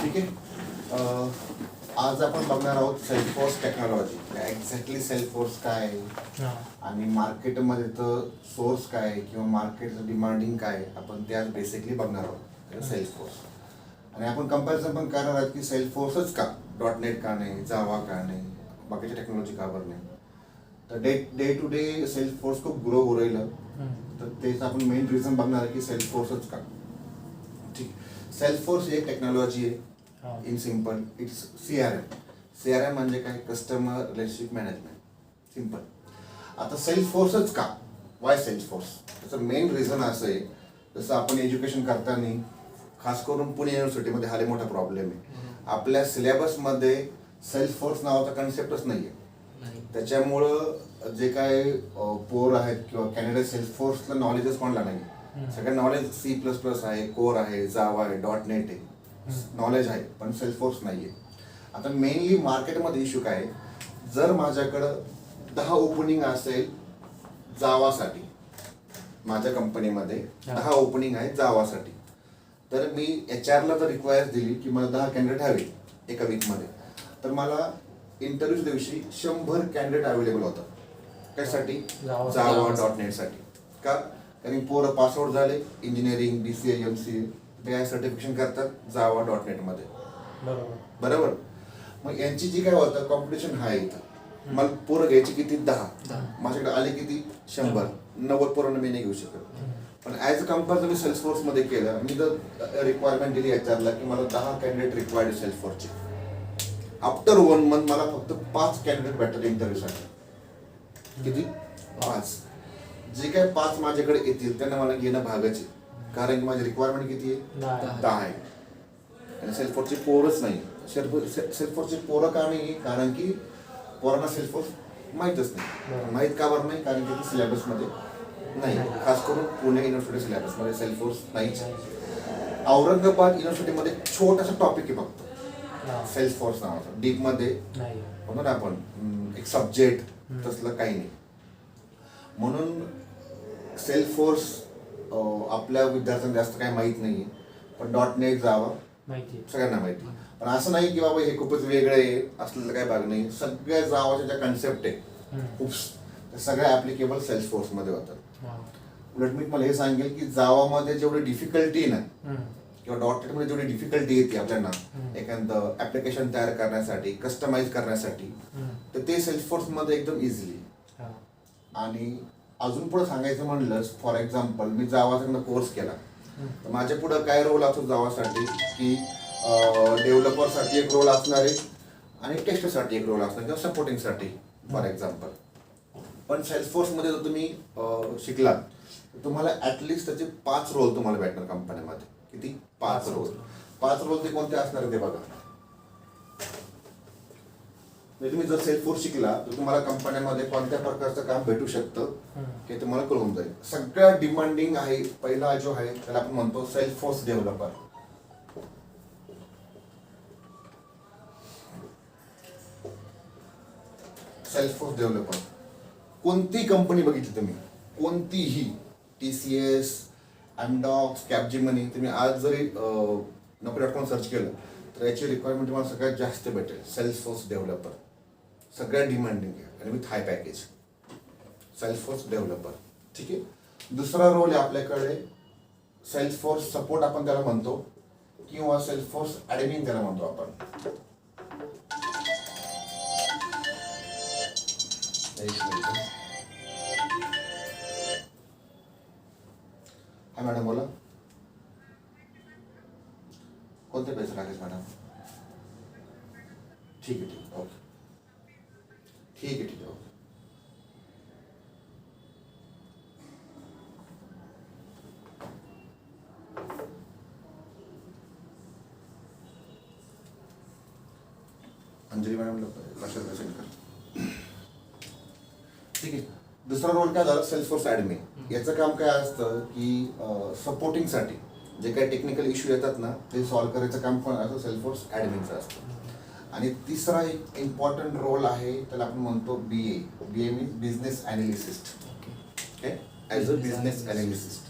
ठीक आहे. आज आपण बघणार आहोत सेल्फोर्स टेक्नॉलॉजी. एक्झॅक्टली सेल्फोर्स काय आहे आणि मार्केटमध्ये तर सोर्स काय आहे किंवा मार्केटचं डिमांडिंग काय आहे, आपण ते आज बेसिकली बघणार आहोत सेल्फोर्स. आणि आपण कंपॅरिझन पण करणार आहोत की सेल्फोर्सच का, .NET का नाही, जावा का नाही, बाकीच्या टेक्नॉलॉजी का बरं नाही. तर डे टू डे सेल्फोर्स खूप ग्रो हो राहिलं, तर तेच आपण मेन रिझन बघणार आहे की सेल्फोर्सच का. ठीक. सेल्फोर्स ही एक टेक्नॉलॉजी आहे. इन सिंपल इट्स CRM म्हणजे काय, कस्टमर रिलेशनशिप मॅनेजमेंट. सिंपल. आता सेल्फोर्सच का, वाय सेल्फोर्स, त्याचं मेन रिझन असं आहे, जसं आपण एज्युकेशन करताना खास करून पुणे युनिव्हर्सिटीमध्ये हा मोठा प्रॉब्लेम आहे. आपल्या सिलेबसमध्ये सेल्फोर्स नावाचा कन्सेप्टच नाही आहे. त्याच्यामुळं जे काय पोर आहेत किंवा कॅनडिडेट सेल्फोर्सला नॉलेजच कोणाला नाही. सगळं नॉलेज C++ आहे, कोर आहे, जावा आहे, .NET आहे, नॉलेज आहे, पण सेल्फोर्स नाही आहे. आता मेनली मार्केटमध्ये इश्यू काय आहे, जर माझ्याकडं 10 ओपनिंग असेल जावासाठी, माझ्या कंपनीमध्ये 10 ओपनिंग आहे जावासाठी, तर मी HR ला जर रिक्वायर्स दिली की मला 10 कॅन्डिडेट हवे एका वीकमध्ये, तर मला इंटरव्ह्यूच्या दिवशी 100 कॅन्डिडेट अवेलेबल होतात. त्यासाठी जावा .NET साठी. का? कारण पोरं पासआउट झाले, इंजिनिअरिंग, BCA, MCA, ते सर्टिफिकेशन करतात जावा .NET मध्ये. बरोबर. मग यांची जी काय होतं कॉम्पिटिशन हाय इथं. मला पोरं घ्यायची किती, 10. माझ्याकडे आले किती, 100. 90 पोरांना मी नाही घेऊ शकत. पण ॲज अ कम्पेअर मी सेल्सफोर्समध्ये केलं, मी जर रिक्वायरमेंट दिली HR ला की मला 10 कॅन्डिडेट रिक्वायर्ड सेल्सफोर्सचे, आफ्टर 1 मंथ मला फक्त 5 कॅन्डिडेट भेटतात इंटरव्ह्यूसाठी. किती? 5. जे काय 5 माझ्याकडे येतील त्यांना मला घेणं भागच आहे, कारण की माझी रिक्वायरमेंट किती आहे, 10 आहे. आणि सेल्फोर्सची पोरच नाही. सेल्फोर्सची पोरं का नाही, कारण की पोरांना सेल्फोर्स माहीतच नाही. माहीत का बरं नाही, कारण की सिलेबसमध्ये नाही. खास करून पुणे युनिव्हर्सिटी सिलेबसमध्ये सेल्फोर्स नाहीच. औरंगाबाद युनिव्हर्सिटीमध्ये छोटासा टॉपिक आहे फक्त सेल्फोर्स नावाचा, डीपमध्ये म्हणून आपण एक सब्जेक्ट तसलं काही नाही. म्हणून सेल्फोर्स आपल्या विद्यार्थ्यांना जास्त काही माहीत नाही आहे, पण .NET जावा सगळ्यांना माहिती. पण असं नाही की बाबा हे खूपच वेगळं आहे, असलेलं काही भाग नाही. सगळ्या जावाच्या ज्या कन्सेप्ट आहे खूप सगळ्या ऍप्लिकेबल सेल्सफोर्समध्ये होतात. उलट मी मला हे सांगेल की जावामध्ये जेवढी डिफिकल्टी आहे ना, किंवा .NET मध्ये जेवढी डिफिकल्टी येते आपल्याला एखादं ऍप्लिकेशन तयार करण्यासाठी, कस्टमाइज करण्यासाठी, तर ते सेल्सफोर्समध्ये एकदम इझिली. आणि अजून पुढे सांगायचं म्हणलं, फॉर एक्झाम्पल मी जावाचा कोर्स केला, तर माझ्या पुढं काय रोल असतो जावासाठी, की डेव्हलपरसाठी एक रोल असणार आहे आणि टेस्टसाठी एक रोल असणार किंवा सपोर्टिंगसाठी फॉर एक्झाम्पल. पण सेल्सफोर्समध्ये जर तुम्ही शिकलात तर तुम्हाला ॲटलिस्ट त्याचे 5 रोल तुम्हाला भेटणार कंपनीमध्ये. किती? 5 रोल. 5 रोल ते कोणते असणार आहे ते बघा. म्हणजे तुम्ही जर सेल्सफोर्स शिकला तर तुम्हाला कंपन्यांमध्ये कोणत्या प्रकारचं काम भेटू शकतं हे तुम्हाला कळून जाईल. सगळ्यात डिमांडिंग आहे पहिला जो आहे त्याला आपण म्हणतो सेल्सफोर्स डेव्हलपर. सेल्सफोर्स डेव्हलपर कोणती कंपनी बघितली तुम्ही, कोणतीही, TCS, Amdocs, Capgemini, तुम्ही आज जरी Naukri.com सर्च केलं तर याची रिक्वायरमेंट तुम्हाला सगळ्यात जास्त भेटेल. सेल्सफोर्स डेव्हलपर सगळ्यात डिमांडिंग आहे आणि with high package. Salesforce developer. ठीक आहे. दुसरा रोल आहे आपल्याकडे सेल्सफोर्स सपोर्ट आपण त्याला म्हणतो, किंवा सेल्सफोर्स ॲडमिन त्याला म्हणतो आपण. हा मॅडम बोला. कोणते पैसे लागेल मॅडम? ठीक आहे, ठीक आहे, ओके, ठीक आहे, ठीक आहे, ओके. अंजली मॅडम लक्षात असेल का? ठीक आहे. दुसरा रोल काय झाला, सेल्सफोर्स ॲडमिन. याचं काम काय असतं की सपोर्टिंगसाठी जे काही टेक्निकल इश्यू येतात ना ते सॉल्व्ह करायचं काम पण असं सेल्सफोर्स ॲडमिनचं असतं. आणि तिसरा एक इम्पॉर्टंट रोल आहे त्याला आपण म्हणतो BA means business analyst. Okay, as a business analyst.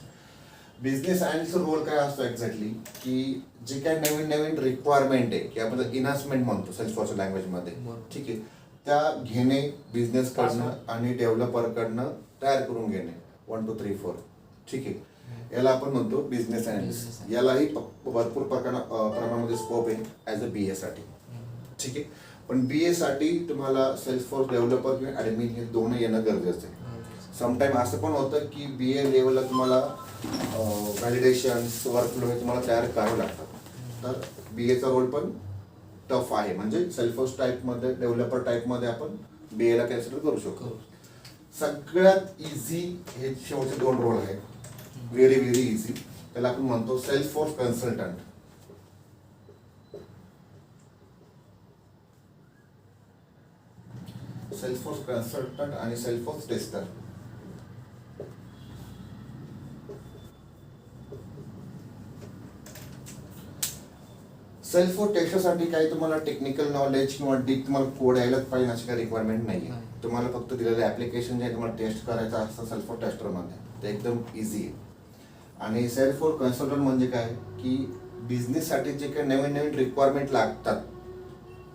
Business अनालिस्टचा रोल काय असतो एक्झॅक्टली, की जे काय नवीन नवीन रिक्वायरमेंट आहे की आपण इन्हान्समेंट म्हणतो सेल्सफोर्स लँग्वेजमध्ये, ठीक आहे, त्या घेणे बिझनेस कडनं आणि डेव्हलपरकडनं तयार करून घेणे 1 2 3 4, ठीक आहे, याला आपण म्हणतो बिझनेस अनालिस्ट. यालाही भरपूर प्रमाणामध्ये स्कोप आहे ॲज अ BA साठी, ठीक आहे. पण BA साठी तुम्हाला सेल्सफोर्स डेव्हलपर किंवा ॲडमिन हे दोन्ही येणं गरजेचं आहे. समटाईम असं पण होतं की BA लेवलला तुम्हाला व्हॅलिडेशन्स वर्कफ्लो हे तुम्हाला तयार करावं लागतात. तर BAचा रोल पण टफ आहे, म्हणजे सेल्सफोर्स टाईपमध्ये डेव्हलपर टाईपमध्ये आपण BAला कन्सिडर करू शकतो. सगळ्यात इझी हे शेवटचे 2 रोल आहेत, व्हेरी व्हेरी इझी. त्याला आपण म्हणतो सेल्सफोर्स कन्सल्टंट. सेल्सफोर्स कन्सल्टंट आणि सेल्सफोर्स टेस्टर. सेल्सफोर्स टेस्टरसाठी काही तुम्हाला टेक्निकल नॉलेज किंवा डीप तुम्हाला कोड यायलाच पाहिजे अशी काही रिक्वायरमेंट नाही आहे. तुम्हाला फक्त दिलेलं ॲप्लिकेशन जे तुम्हाला टेस्ट करायचं असतं सेल्सफोर्स टेस्टरमध्ये, ते एकदम इझी आहे. आणि सेल्सफोर्स कन्सल्टंट म्हणजे काय, की बिझनेससाठी जे काही नवीन नवीन रिक्वायरमेंट लागतात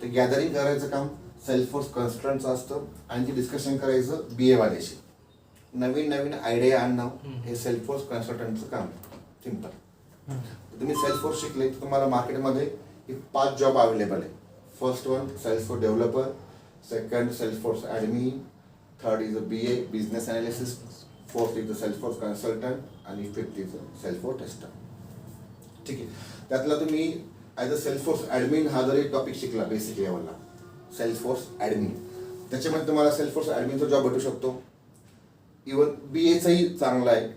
ते गॅदरिंग करायचं काम सेल्सफोर्स कन्सल्टंटचं असतं आणि ते डिस्कशन करायचं BA वाल्याशी. नवीन नवीन आयडिया आणणं हे सेल्सफोर्स कन्सल्टंटचं काम आहे. सिम्पल. तुम्ही सेल्सफोर्स शिकले तर तुम्हाला मार्केटमध्ये 5 जॉब अवेलेबल आहे. First one Salesforce developer, second Salesforce admin, third is a BA business analyst, fourth is a Salesforce consultant आणि fifth is a Salesforce tester, ठीक आहे. त्यातला तुम्ही ॲज अ सेल्सफोर्स ॲडमिन हा जरी टॉपिक शिकला बेसिक लेवलला, सेल्सफोर्स ॲडमिन, त्याच्यामध्ये तुम्हाला सेल्सफोर्स ॲडमिनचा जॉब भेटू शकतो. इवन BAचाही चांगला आहे,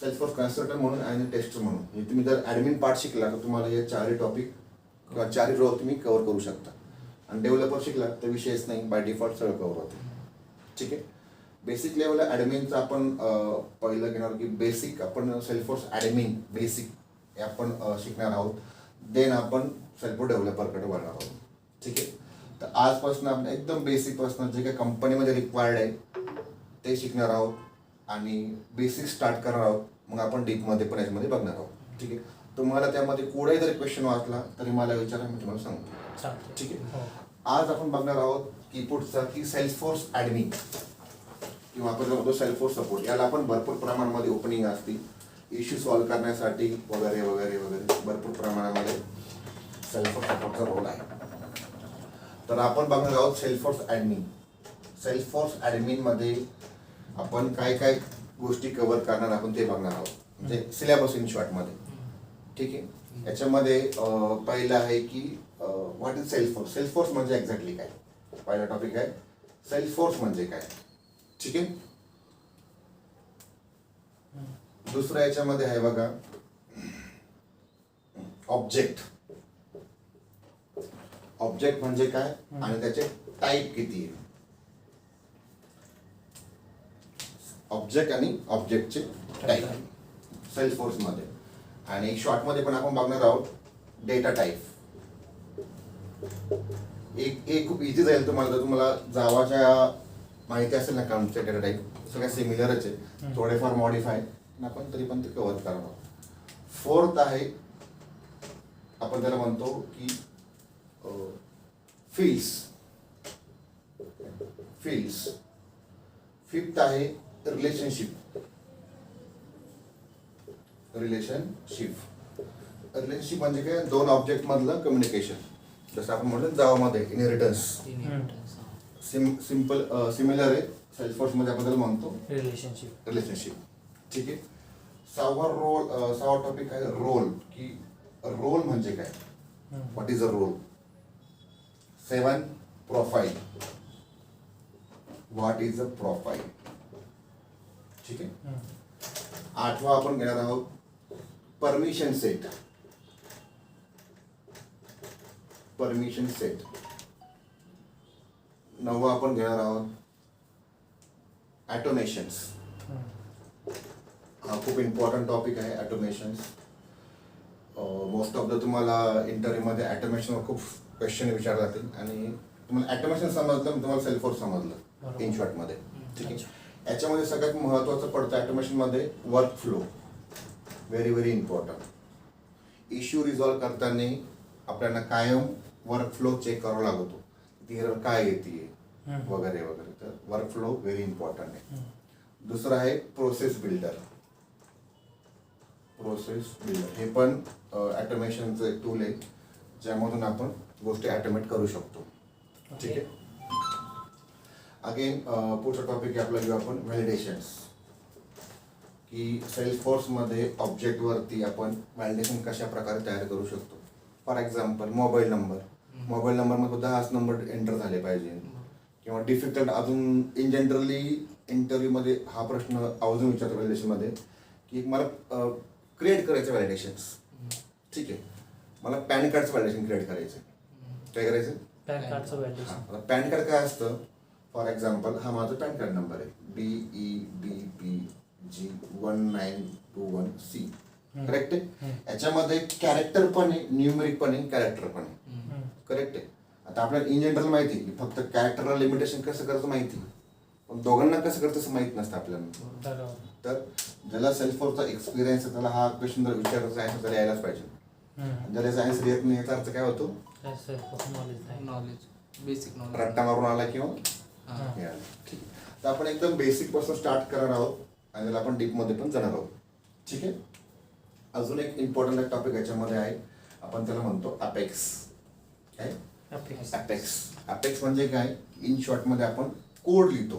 सेल्सफोर्स कन्सल्टंट म्हणून आणि टेस्टर म्हणून. म्हणजे तुम्ही जर ॲडमिन पार्ट शिकला तर तुम्हाला हे 4 टॉपिक किंवा 4 रोल तुम्ही कव्हर करू शकता. आणि डेव्हलपर शिकला तर विषयच नाही, बाय डिफॉल्ट सगळं कव्हर होतं, ठीक आहे. बेसिक लेवलला ॲडमिनचं आपण पहिलं घेणार की बेसिक आपण सेल्सफोर्स ॲडमिन बेसिक हे आपण शिकणार आहोत. देन आपण सेल्सफोर्स डेव्हलपरकडे वळणार आहोत, ठीक आहे. तर आजपासून आपण एकदम बेसिकपासून जे काही कंपनीमध्ये रिक्वायर्ड आहे ते शिकणार आहोत आणि बेसिक स्टार्ट करणार आहोत. मग आपण डीपमध्ये पण याच्यामध्ये बघणार आहोत, ठीक आहे. तुम्हाला त्यामध्ये कोणताही जरी क्वेश्चन वाचला तरी मला विचारा, मी तुम्हाला सांगतो, ठीक आहे. आज आपण बघणार आहोत की पुढचा की सेल्सफोर्स ॲडमिन किंवा आपण म्हणतो सेल्सफोर्स सपोर्ट. याला आपण भरपूर प्रमाणामध्ये ओपनिंग असते इश्यू सॉल्व्ह करण्यासाठी वगैरे वगैरे वगैरे भरपूर प्रमाणामध्ये सेल्सफोर्स सपोर्टचा रोल आहे. तर आपण बघणार आहोत सेल्सफोर्स ॲडमिन. सेल्सफोर्स ॲडमिनमध्ये आपण काय काय गोष्टी कव्हर करणार आपण ते बघणार आहोत, म्हणजे सिलेबस इन शॉर्टमध्ये, ठीक आहे. याच्यामध्ये पहिलं आहे की व्हॉट इज सेल्सफोर्स. सेल्सफोर्स म्हणजे एक्झॅक्टली काय, पहिला टॉपिक आहे सेल्सफोर्स म्हणजे काय, ठीक आहे. दुसऱ्या याच्यामध्ये आहे बघा ऑब्जेक्ट. ऑब्जेक्ट म्हणजे काय आणि त्याचे टाईप किती आहे. ऑब्जेक्ट आणि ऑब्जेक्टचे टाईप सेल्सफोर्समध्ये. आणि शॉर्टमध्ये पण आपण बघणार आहोत डेटा टाईप. एक खूप इझी जाईल तुम्हाला, जर तुम्हाला जावाच्या माहिती असेल ना कामचे डेटा टाईप सगळ्या सिमिलरच आहे, थोडेफार मॉडिफाय आपण तरी पण ते कव्हर करणार आहोत. फोर्थ आहे आपण त्याला म्हणतो की फील्ड्स. फिफ्थ आहे रिलेशनशिप. म्हणजे काय, 2 ऑब्जेक्ट मधलं कम्युनिकेशन. जसं आपण म्हणतो जावामध्ये इनहेरिटन्स. सिमिलर आहे सेल्सफोर्समध्ये आपण त्याला म्हणतो रिलेशनशिप, ठीक आहे. सहावा टॉपिक आहे रोल. की रोल म्हणजे काय, what is a role. 7 profile. What is a profile, ठीक आहे. 8वा आपण घेणार आहोत परमिशन सेट. 9वा आपण घेणार आहोत ऑटोमेशन्स. हा खूप इम्पॉर्टंट टॉपिक आहे ऑटोमेशन्स. मोस्ट ऑफ द तुम्हाला इंटरव्ह्यूमध्ये ऑटोमेशनवर खूप क्वेश्चन विचारले जातील आणि तुम्हाला ऑटोमेशन समजलं तुम्हाला सेल्सफोर्स समजलं इन शॉर्टमध्ये, ठीक आहे. याच्यामध्ये सगळ्यात महत्त्वाचं पडतं ऑटोमेशनमध्ये work flow. Very very important. Issue resolve करताना आपल्याला कायम वर्कफ्लो चेक करावा लागतो, ती एरर काय येते वगैरे वगैरे. तर वर्कफ्लो व्हेरी इम्पॉर्टंट आहे. दुसरं आहे प्रोसेस बिल्डर. प्रोसेस बिल्डर हे पण ऑटोमेशनचं एक टूल आहे ज्यामधून आपण गोष्टी ऑटोमेट करू शकतो. ठीक आहे. अगेन पुढचा टॉपिक आहे आपला घेऊ आपण व्हॅलिडेशन्स, की सेल्सफोर्समध्ये ऑब्जेक्टवरती आपण व्हॅलिडेशन कशा प्रकारे तयार करू शकतो. फॉर एक्झाम्पल मोबाईल नंबरमध्ये 10 नंबर एंटर झाले पाहिजे, किंवा डिफिकल्ट अजून इन जनरली इंटरव्ह्यूमध्ये हा प्रश्न अजून विचारतो व्हॅलिडेशनमध्ये, की मला क्रिएट करायचं व्हॅलिडेशन्स. ठीक आहे, मला पॅन कार्डचं व्हॅलिडेशन क्रिएट करायचं. काय करायचं? पॅन कार्डचं व्हॅलिडेशन. पॅन कार्ड काय असतं? फॉर एक्झाम्पल हा माझा पॅन कार्ड नंबर आहे DEBPG 1921C. करेक्ट आहे. याच्यामध्ये कॅरेक्टर पण आहे, न्यूमेरिक पण आहे, कॅरेक्टर पण आहे. करेक्ट आहे. आता आपल्याला इन जनरल माहिती आहे की फक्त कॅरेक्टरला लिमिटेशन कसं करायचं माहिती, पण दोघांना कसं करायचं असं माहित नसतं आपल्याला. तर ज्याला सेल्फफोर्सचा एक्सपिरियन्स आहे त्याला हा क्वेश्चन जर विचारायचा आहे तर यायलाच पाहिजे. ज्याला सायन्स येत नाही याचा अर्थ काय होतो? नॉलेज, बेसिक नॉलेज, रट्टा मारून आला किंवा ठीक आहे. तर आपण एकदम बेसिक पासून स्टार्ट करणार आहोत आणि त्याला आपण डीप मध्ये पण जाणार आहोत. ठीक आहे. अजून एक इम्पॉर्टंट टॉपिक याच्यामध्ये आहे, आपण त्याला म्हणतो अपेक्स. काय? अपेक्स म्हणजे काय? इन शॉर्ट मध्ये आपण कोड लिहितो.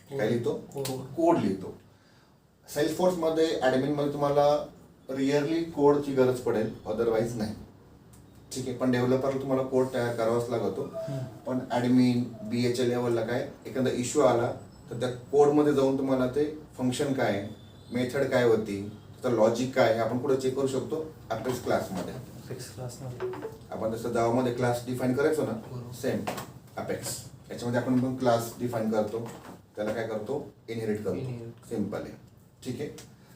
काय लिहितो? कोड लिहितो. सेल्सफोर्स मध्ये ऍडमिन मध्ये तुम्हाला रिअरली कोडची गरज पडेल, अदरवाईज नाही. ठीक आहे. पण डेव्हलपरला तुम्हाला कोड तयार करावाच लागतो. पण ऍडमिन BA लेवलला काय एखादा इश्यू आला तर त्या कोडमध्ये जाऊन तुम्हाला ते फंक्शन काय, मेथड काय होती, त्याचं लॉजिक काय, आपण कुठे चेक करू शकतो? अपेक्स क्लासमध्ये. आपण जसं जावामध्ये क्लास डिफाईन करायचो ना, सेम अपेक्स याच्यामध्ये आपण पण क्लास डिफाईन करतो, त्याला काय करतो? इनहेरिट करतो. सिम्पल आहे. ठीक आहे.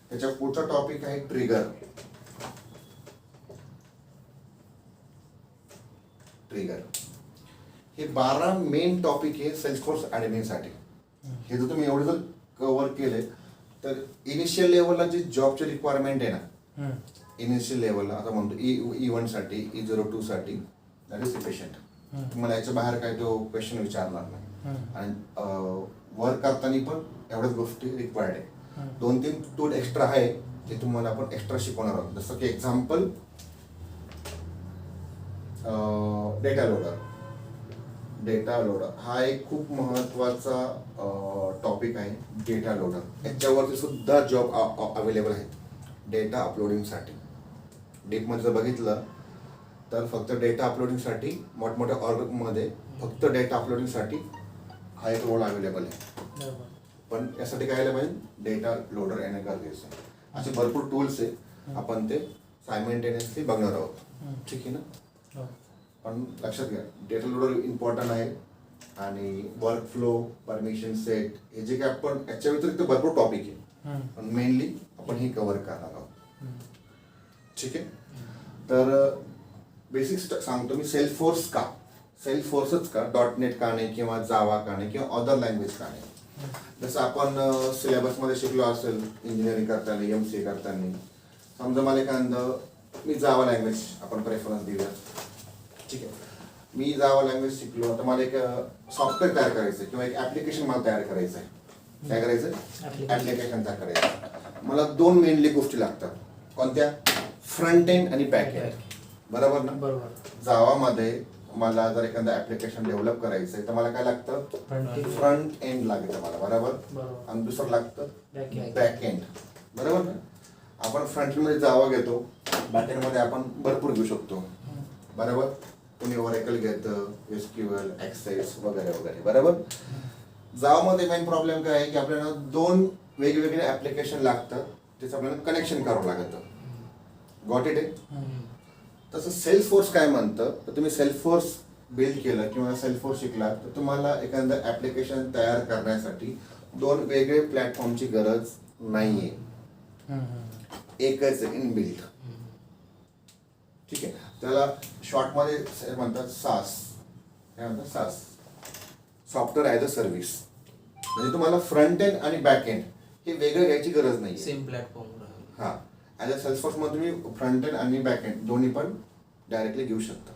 त्याच्या पुढचा टॉपिक आहे ट्रिगर. हे 12 मेन टॉपिक आहे सेल्सफोर्स ऍडमिनसाठी. हे जर तुम्ही एवढे जर कव्हर केले तर इनिशियल लेवलला जी जॉबची रिक्वायरमेंट आहे ना, इनिशियल लेवलला आता म्हणतो E1 साठी, E02 साठी, दॅट इज पेशंट. तुम्हाला याच्या बाहेर काय तो क्वेश्चन विचारणार नाही. आणि वर्क करताना पण एवढ्याच गोष्टी रिक्वायर्ड आहे. 2-3 टूल एक्स्ट्रा आहे ते तुम्हाला आपण एक्स्ट्रा शिकवणार आहोत. जसं की एक्झाम्पल डेटा लोडर हा एक खूप महत्वाचा टॉपिक आहे. डेटा लोडर याच्यावरती सुद्धा जॉब अवेलेबल आहेत डेटा अपलोडिंगसाठी. डीपमध्ये जर बघितलं तर फक्त डेटा अपलोडिंगसाठी मोठमोठ्या ऑर्गमध्ये फक्त डेटा अपलोडिंगसाठी हा एक रोल अवेलेबल आहे. पण यासाठी काय आलं पाहिजे? डेटा लोडर येणं गरजेचं आहे. असे भरपूर टूल्स आहे, आपण ते सायमल्टेनियसली बघणार आहोत. ठीक आहे ना. पण लक्षात घ्या डेटा लोडर इम्पॉर्टंट आहे. आणि वर्कफ्लो, परमिशन सेट हे जे काय आपण याच्या व्यतिरिक्त भरपूर टॉपिक आहे, पण मेनली आपण हे कव्हर करणार आहोत. ठीक आहे. तर बेसिक सांगतो मी. सेल्सफोर्सच का, .NET का नाही, किंवा जावा का नाही, किंवा अदर लँग्वेज का नाही. जसं आपण सिलेबसमध्ये शिकलो असेल इंजिनिअरिंग करताना, MCA करताना, समजा मला एखादं मी जावा लँग्वेज आपण प्रेफरन्स देऊया. ठीक आहे. मी जावा लँग्वेज शिकलो तर मला एक सॉफ्टवेअर तयार करायचं किंवा एक ऍप्लिकेशन मला तयार करायचं आहे. काय करायचं? ऍप्लिकेशन तयार करायचं. मला 2 मेनली गोष्टी लागतात. कोणत्या? फ्रंट एंड आणि बॅक एंड. बरोबर ना? बरोबर. जावामध्ये मला जर एखादं ऍप्लिकेशन डेव्हलप करायचंय तर मला काय लागतं? फ्रंट एंड लागतं मला. बरोबर. आणि दुसरं लागतं बॅक एंड. बरोबर ना? आपण फ्रंट एंड मध्ये जावा घेतो, बॅक एंड मध्ये आपण भरपूर घेऊ शकतो. बरोबर. कोणी ओरेकल घेतं, SQL, एक्सेस वगैरे वगैरे. बरोबर. जावामध्ये मेन प्रॉब्लेम काय आहे की आपल्याला 2 वेगवेगळे ऍप्लिकेशन लागतात, त्याचं आपल्याला कनेक्शन करावं लागतं. गॉट इट आहे. तसं सेल्सफोर्स काय म्हणतं, तर तुम्ही सेल्सफोर्स बिल्ड केलं किंवा सेल्सफोर्स शिकला तर तुम्हाला एखादं ऍप्लिकेशन तयार करण्यासाठी 2 वेगळे प्लॅटफॉर्मची गरज नाहीये. एकच इनबिल्ट. ठीक आहे. त्याला शॉर्टमध्ये म्हणतात सास. काय म्हणतात? सास, सॉफ्टवेअर ॲज अ सर्व्हिस. म्हणजे तुम्हाला फ्रंट एंड आणि बॅक एंड हे वेगळं घ्यायची गरज नाही. Same platform. हा. ॲज अ सेल्सफोर्समध्ये तुम्ही फ्रंट एंड आणि बॅक एंड दोन्ही पण डायरेक्टली घेऊ शकता.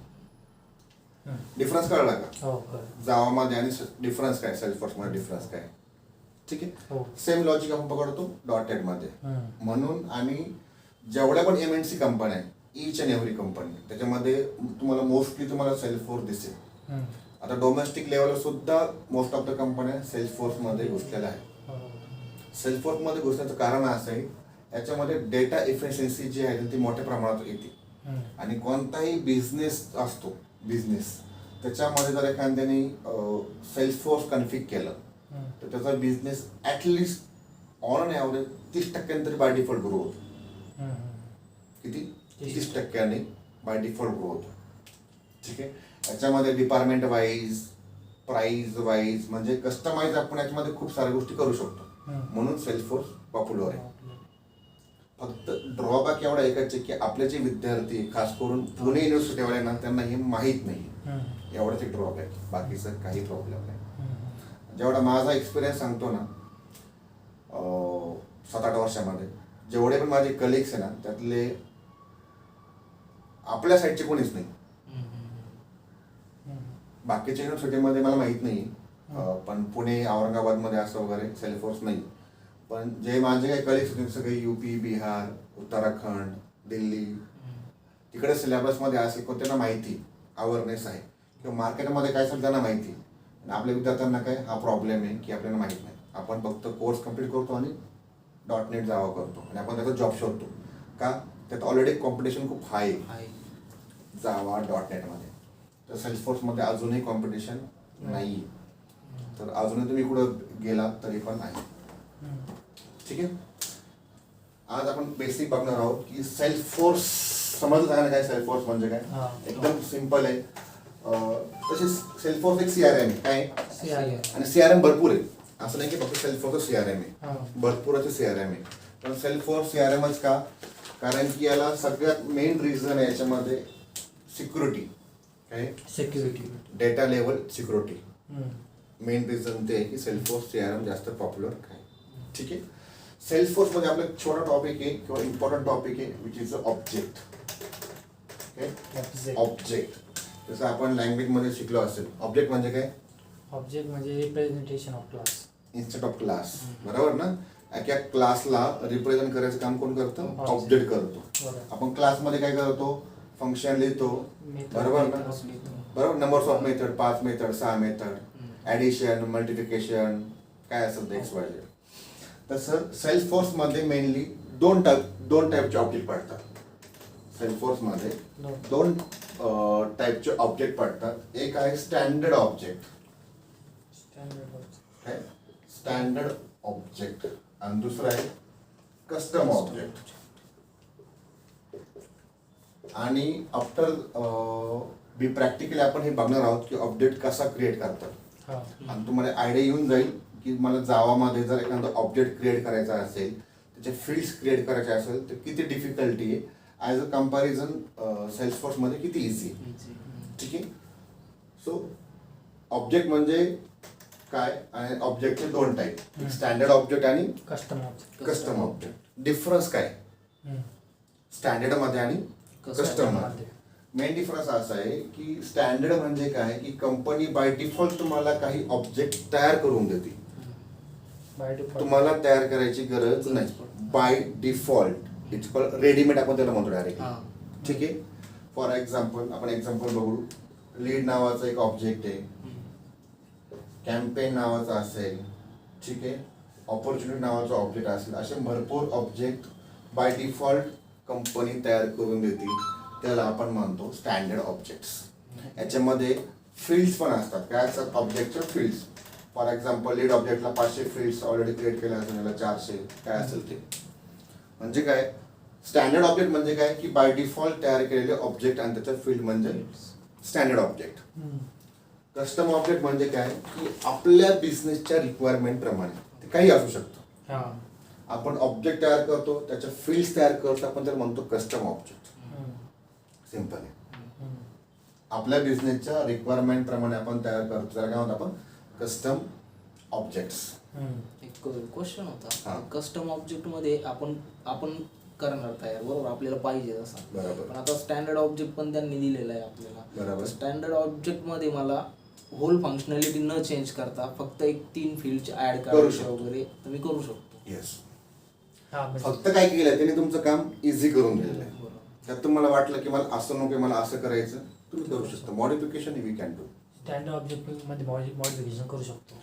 डिफरन्स कळला का? हो बरं. जावामध्ये आणि डिफरन्स काय, सेल्सफोर्समध्ये डिफरन्स काय, ठीक आहे. हो. सेम लॉजिक आपण पकडतो डॉटेडमध्ये. म्हणून आणि जेवढ्या पण MNC कंपन्या आहेत, ईच अँड एव्हरी कंपनी, त्याच्यामध्ये तुम्हाला मोस्टली तुम्हाला सेल्सफोर्स दिसेल. आता डोमेस्टिक लेवलवर सुद्धा मोस्ट ऑफ द कंपन्या सेल्सफोर्समध्ये घुसलेल्या आहेत. सेल्सफोर्समध्ये घुसण्याचं कारण असं आहे, याच्यामध्ये डेटा इफिशियन्सी जी आहे ती मोठ्या प्रमाणात येते. आणि कोणताही बिझनेस असतो, बिझनेस त्याच्यामध्ये जर एखाद्याने सेल्सफोर्स कन्फिग केलं तर त्याचा business at least on an average 30% तरी बाय डिफॉल्ट ग्रो होतो. किती? 30% बाय डिफॉल्ट ग्रो होतो. ठीक आहे. याच्यामध्ये डिपार्टमेंट वाईज, प्राइस वाईज, म्हणजे कस्टमाइज आपण याच्यामध्ये खूप साऱ्या गोष्टी करू शकतो. म्हणून सेल्सफोर्स पॉप्युलर आहे. फक्त ड्रॉबॅक एवढा एकच आहे की आपले जे विद्यार्थी, खास करून पुणे युनिव्हर्सिटीवाले ना, त्यांना हे माहीत नाही. एवढंच एक ड्रॉबॅक, बाकीचं काही प्रॉब्लेम नाही. जेवढा माझा एक्सपिरियन्स सांगतो ना, 7-8 वर्षामध्ये जेवढे पण माझे कलिग्स आहे ना, त्यातले आपल्या साईडचे कोणीच नाही. बाकीच्या युनिव्हर्सिटीमध्ये मला माहीत नाही, पण पुणे, औरंगाबादमध्ये असं वगैरे सेल्सफोर्स नाही. पण जे माझे काही कलिग्स होते सगळे UP, बिहार, उत्तराखंड, दिल्ली, तिकडे सिलेबसमध्ये असेल कोण त्यांना माहिती, अवेअरनेस आहे किंवा मार्केटमध्ये काय असेल त्यांना माहिती. आणि आपल्या विद्यार्थ्यांना काय हा प्रॉब्लेम आहे की आपल्याला माहीत नाही. आपण फक्त कोर्स कम्प्लीट करतो आणि .NET जावा करतो आणि आपण त्याचा जॉब शोधतो. का? त्यात ऑलरेडी कॉम्पिटिशन खूप हाय आहे जावा .NETमध्ये. तर सेल्सफोर्समध्ये अजूनही कॉम्पिटिशन नाही. तर अजूनही तुम्ही कुठं गेला तरी पण आहे. ठीक आहे. आज आपण बेसिक बघणार आहोत की सेल्सफोर्स समजलं आहे ना, काय सेल्सफोर्स म्हणजे काय. एकदम सिम्पल आहे. तसेच सेल्सफोर्स एक CRM आहे. काय? आणि CRM भरपूर आहे, असं नाही की फक्त सेल्सफोर्स CRM आहे, भरपूर असे CRM आहे. पण सेल्सफोर्स CRMच का? कारण की याला सगळ्यात मेन रिझन आहे याच्यामध्ये सिक्युरिटी. काय? Security, data level security. Main reason ते आहे की सेल्सफोर्स CRM जास्त पॉप्युलर काय. ठीक आहे. सेल्सफोर्समध्ये आपलं एक छोटा टॉपिक आहे किंवा इम्पॉर्टंट टॉपिक आहे, विच इज ऑब्जेक्ट. ऑब्जेक्ट जसं आपण लँग्वेजमध्ये शिकलो असेल. ऑब्जेक्ट म्हणजे काय? ऑब्जेक्ट म्हणजे representation of class instead of class. बरोबर ना. एका क्लासला रिप्रेझेंट करायचं काम कोण करतं? ऑब्जेक्ट करतो. आपण क्लासमध्ये काय करतो? फंक्शन लिहितो. बरोबर ना. बरोबर. Numbers of method, 5 method, 6 method, addition, multiplication, काय असेल ते XYZ. तसं सेल्सफोर्समध्ये मेनली दोन टाईपचे ऑब्जेक्ट पडतात. सेल्सफोर्समध्ये दोन टाईपचे ऑब्जेक्ट पडतात. एक आहे स्टँडर्ड ऑब्जेक्ट, स्टँडर्ड ऑब्जेक्ट, आणि दुसरं आहे कस्टम ऑब्जेक्ट. आणि आफ्टर बी प्रॅक्टिकली आपण हे बघणार आहोत की ऑब्जेक्ट कसा क्रिएट करतात. आणि तुम्हाला आयडिया येऊन जाईल की मला जावामध्ये जर एखादा ऑब्जेक्ट क्रिएट करायचा असेल, त्याचे फील्ड्स क्रिएट करायचे असेल तर किती डिफिकल्टी आहे, ॲज अ कम्पॅरिझन सेल्सफोर्समध्ये किती इझी. ठीक आहे. सो ऑब्जेक्ट म्हणजे काय, आणि ऑब्जेक्टचे दोन टाईप, स्टँडर्ड ऑब्जेक्ट आणि कस्टम ऑब्जेक्ट. डिफरन्स काय स्टँडर्डमध्ये आणि कस्टममध्ये? मेन डिफरन्स असा आहे की स्टँडर्ड म्हणजे काय की कंपनी बाय डिफॉल्ट तुम्हाला काही ऑब्जेक्ट तयार करून देते. तुम्हाला तयार करायची गरज नाही. By default it's called readymade, आपण त्याला म्हणतो डायरेक्ट. ठीक आहे. फॉर एक्झाम्पल आपण एक्झाम्पल बघू. लीड नावाचा एक ऑब्जेक्ट आहे, कॅम्पेन नावाचा असेल, ठीक आहे, ऑपॉर्च्युनिटी नावाचा ऑब्जेक्ट असेल. असे भरपूर ऑब्जेक्ट बाय डिफॉल्ट कंपनी तयार करून देते. त्याला आपण म्हणतो स्टँडर्ड ऑब्जेक्ट्स. याच्यामध्ये फील्ड्स पण असतात. काय असतात? ऑब्जेक्टच्या फील्ड्स. फॉर एक्झाम्पल लीड ऑब्जेक्टला 500 फील्ड्स ऑलरेडी क्रिएट केले असेल, याला 400 काय असेल ते. म्हणजे काय स्टँडर्ड ऑब्जेक्ट म्हणजे काय की बाय डिफॉल्ट तयार केलेले ऑब्जेक्ट आणि त्याच्या फील्ड म्हणजे स्टँडर्ड ऑब्जेक्ट. कस्टम ऑब्जेक्ट म्हणजे काय की आपल्या बिझनेसच्या रिक्वायरमेंट प्रमाणे ते काही असू शकतं. आपण ऑब्जेक्ट तयार करतो, त्याच्या फील्ड्स तयार करतो, आपण त्याला म्हणतो कस्टम ऑब्जेक्ट. सिंपल आहे. आपल्या बिझनेसच्या रिक्वायरमेंट प्रमाणे आपण तयार करतो, त्याला काय म्हणतो आपण कस्टम ऑब्जेक्ट्स. एक क्वेश्चन होता. कस्टम ऑब्जेक्ट मध्ये आपण करणार तयार, बरोबर, आपल्याला पाहिजे तसा. बरोबर. पण आता स्टँडर्ड ऑब्जेक्ट पण त्यांनी दिलेला आहे आपल्याला. बरोबर. स्टँडर्ड ऑब्जेक्टमध्ये मला होल फंक्शनॅलिटी न चेंज करता फक्त एक 3 फील्ड ऍड करू करायचे शकतो. वगैरे तर मी करू शकतो. येस. हा म्हणजे फक्त काय केलं त्याने तुमचं काम इझी करून दिलेलं आहे. बरोबर. त्यात तुम्हाला वाटलं की मला असं नको, मला असं करायचं, तुम्ही करू शकता. Modification we can do. Standard object मध्ये मॉडिफिकेशन करू शकतो.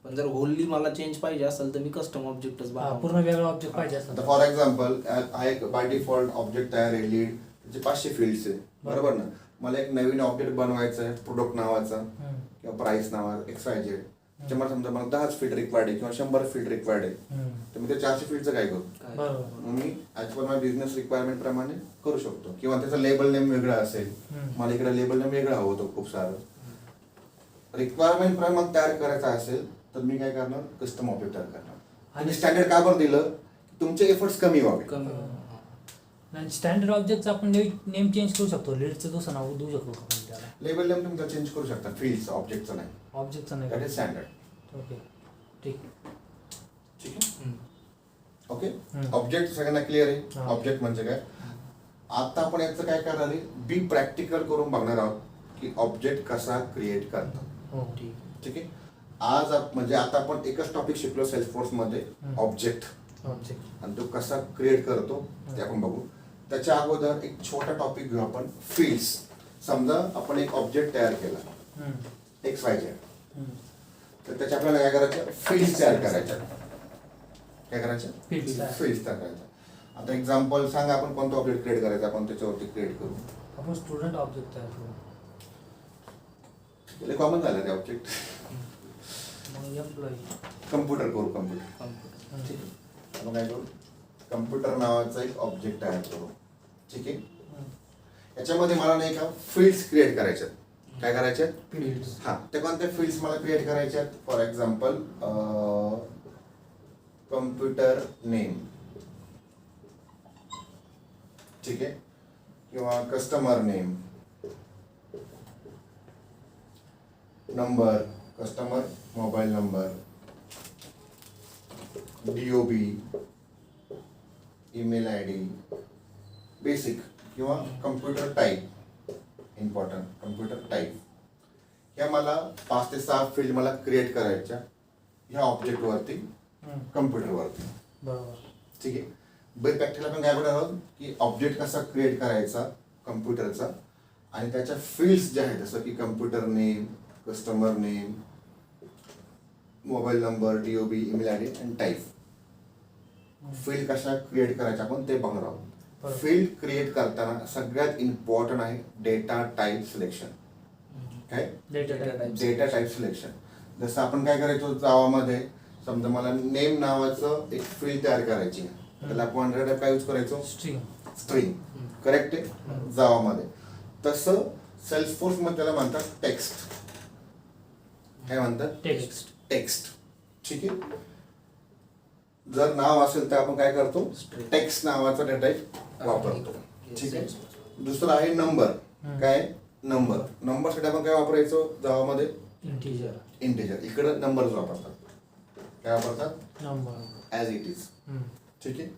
पण जर होल्ली मला चेंज पाहिजे असेल तर मी कस्टम ऑब्जेक्टच हा, पूर्ण वेगळा ऑब्जेक्ट पाहिजे आता असं. फॉर एक्झाम्पल हा एक बाय डिफॉल्ट ऑब्जेक्ट तयार आहे लीड, त्याचे 500 फील्ड्स आहे, बरोबर ना. मला एक नवीन ऑब्जेक्ट बनवायचा आहे प्रोडक्ट नावाचा किंवा प्राइस नावाचा XYZ. त्याच्यामध्ये समजा मला 10 फील्ड रिक्वायर्ड आहे किंवा 100 फील्ड रिक्वायर्ड आहे, तर मी ते 400 फील्डचं काय करू? बरोबर. मग मी ॲज पर माय बिझनेस रिक्वायरमेंट प्रमाणे करू शकतो. किंवा त्याचा लेबल नेम वेगळा असेल, मला इकडे लेबल नेम वेगळा हवं होतो खूप सारं. रिक्वायरमेंट प्रमाणे तयार करायचा असेल तर मी काय करणार? कस्टम ऑब्जेक्ट तयार करणार. आणि स्टँडर्ड का बरं दिलं? तुमचे एफर्ट्स कमी व्हावे. आणि स्टँडर्ड ऑब्जेक्टचं आपण नेम चेंज करू शकतो. लीडचं दुसरं नाव देऊ शकतो का आपण त्याला? लेबल नेम तुम्ही चेंज करू शकता, फील्ड्स ऑब्जेक्टचं नाही. ऑब्जेक्टचं नाही दॅट इज स्टँडर्ड. ओके, ठीक. ठीक आहे. ओके. हम्म. ऑब्जेक्ट सगळ्यांना क्लिअर आहे? हा. ऑब्जेक्ट म्हणजे काय? आता आपण याचं काय करणार आहे? बी प्रॅक्टिकल करून बघणार आहोत की ऑब्जेक्ट कसा क्रिएट करतात. हो, ठीक आहे. आज म्हणजे आता आपण एकच टॉपिक शिकलो सेल्सफोर्स मध्ये, ऑब्जेक्ट, ऑब्जेक्ट. आणि तो कसा क्रिएट करतो ते आपण बघू. त्याच्या अगोदर एक छोटा टॉपिक घेऊ आपण, फील्ड्स. समजा आपण एक ऑब्जेक्ट तयार केला XYZ, तर त्याच्या आपल्याला काय करायचं? फील्ड्स तयार करायच्या. काय करायचं? Fields तयार करायच्या. आता एक्झाम्पल सांगा, आपण कोणता ऑब्जेक्ट क्रिएट करायचा, आपण त्याच्यावरती क्रिएट करू. आपण स्टुडंट ऑब्जेक्ट तयार करू. कॉमन झालं ते ऑब्जेक्ट. मग एम्प्लॉई. कम्प्युटर करू, कम्प्युटर. ठीक आहे. आपण काय करू? कम्प्युटर नावाचा एक ऑब्जेक्ट तयार करू. ठीक आहे. याच्यामध्ये मला नाही का फील्ड्स क्रिएट करायच्यात. काय करायच्यात? फील्ड्स. हा, ते कोणते फील्ड्स मला क्रिएट करायच्यात? फॉर एक्झाम्पल कम्प्युटर नेम, ठीक आहे, किंवा customer name, number, customer mobile number, DOB, email ID, basic, किंवा computer type, important computer type. ह्या मला 5 ते 6 फील्ड मला क्रिएट करायच्या ह्या ऑब्जेक्टवरती, कम्प्युटरवरती. बरोबर. ठीक आहे. बरं, प्रॅक्टिकल आपण काय करणार आहोत की ऑब्जेक्ट कसा क्रिएट करायचा कम्प्युटरचा, आणि त्याच्या फील्ड्स ज्या आहेत जसं की computer name, customer name, mobile number, DOB, email ID आणि टाईप. फील्ड कशा क्रिएट करायच्या आपण ते बघणार आहोत. फील्ड क्रिएट करताना सगळ्यात इम्पॉर्टंट आहे डेटा टाईप सिलेक्शन. काय? Data type selection. जसं आपण काय करायचो जावामध्ये, समजा मला नेम नावाचं एक फील्ड तयार करायची, त्याला आपण काय यूज करायचो? स्ट्रिंग. करेक्ट आहे जावामध्ये. तसं सेल्सफोर्स मध्ये त्याला म्हणतात टेक्स्ट. काय म्हणतात? टेक्स्ट. ठीक आहे. जर नाव असेल तर आपण काय करतो? टेक्स्ट नावाचा डेटा टाईप वापरतो. ठीक आहे. दुसरं आहे नंबर. काय? नंबरसाठी आपण काय वापरायचो जावामध्ये? इंटिजर. इकडे नंबर्स वापरतात. काय वापरतात? Number as it is. ठीक आहे.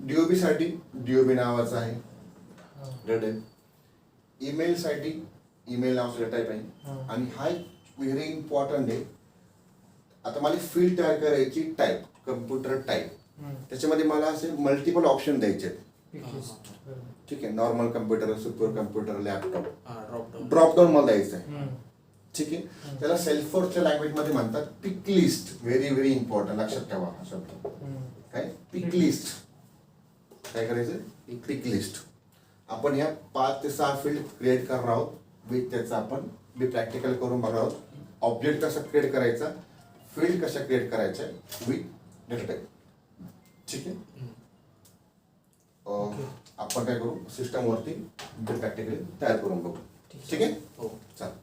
DOB साठी DOB नावाचा आहे डेटा. ईमेल साठी ईमेल नावाचा डेटा टाईप आहे. आणि हा व्हेरी इम्पॉर्टंट आहे. आता मला फील्ड तयार करायची टाईप, कम्प्युटर टाईप. त्याच्यामध्ये मला असे मल्टिपल ऑप्शन द्यायचे. ठीक आहे. Normal computer, super computer, laptop, dropdown मला द्यायचं आहे. ठीक आहे. त्याला सेल्सफोर्सच्या लँग्वेजमध्ये म्हणतात पिक लिस्ट. व्हेरी व्हेरी इम्पॉर्टंट, लक्षात ठेवा हा शब्द. काय? पिक लिस्ट. काय करायचं? पिक लिस्ट. आपण ह्या 5 ते 6 फील्ड क्रिएट करणार आहोत. विथ त्याचं आपण प्रॅक्टिकल करून बघणार आहोत. ऑब्जेक्ट कसा क्रिएट करायचा, फील्ड कशा क्रिएट करायच्या विथ डेटा टाईप. ठीक आहे. आपण काय करू? सिस्टमवरती प्रॅक्टिकली तयार करून बघू. ठीक आहे. हो, चालेल.